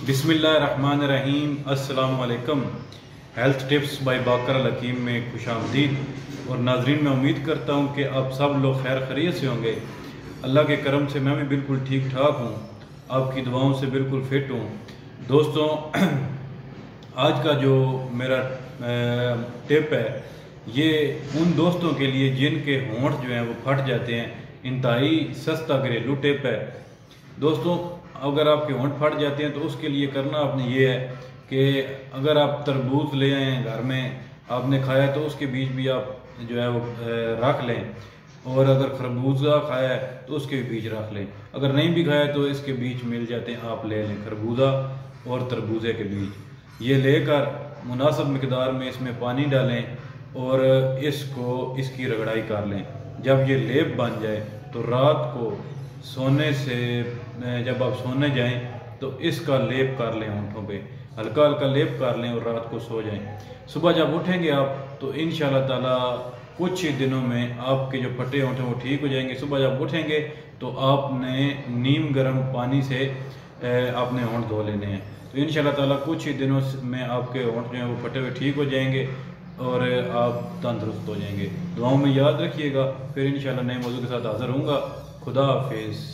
बिस्मिल्लाहिर्रहमानिर्रहीम। अस्सलाम वालेकुम। हेल्थ टिप्स बाय बाकर अल हकीम में खुशामदीद। और नाजरीन, मैं उम्मीद करता हूँ कि आप सब लोग खैर खैरियत से होंगे। अल्लाह के करम से मैं भी बिल्कुल ठीक ठाक हूँ, आपकी दुआओं से बिल्कुल फिट हूँ। दोस्तों, आज का जो मेरा टिप है ये उन दोस्तों के लिए जिनके होंठ जो हैं वो फट जाते हैं। इंतहाई सस्ता घरेलू टिप है दोस्तों। अगर आपके होंठ फट जाते हैं तो उसके लिए करना आपने ये है कि अगर आप तरबूज ले आए हैं घर में, आपने खाया तो उसके बीज भी आप जो है वो रख लें। और अगर खरबूजा खाया है तो उसके बीज रख लें। अगर नहीं भी खाया तो इसके बीज मिल जाते हैं, आप ले लें खरबूजा और तरबूजे के बीज। ये लेकर मुनासिब मिकदार में इसमें पानी डालें और इसकी रगड़ाई कर लें। जब ये लेप बन जाए तो रात को सोने से जब आप सोने जाएं तो इसका लेप कर लें, होंठों पे हल्का हल्का लेप कर लें और रात को सो जाएं। सुबह जब उठेंगे आप तो इंशाल्लाह ताला कुछ ही दिनों में आपके जो फटे होंठ हैं वो ठीक हो जाएंगे। सुबह जब उठेंगे तो आपने नीम गर्म पानी से आपने होंठ धो लेने हैं। तो इंशाल्लाह ताला कुछ ही दिनों में आपके होंठ जो हैं वो फटे हुए ठीक हो जाएंगे और आप तंदुरुस्त हो जाएंगे। दुआओं में याद रखिएगा। फिर इंशाल्लाह नए मौजू के साथ हाज़िर होऊंगा। खुदा हाफिज़।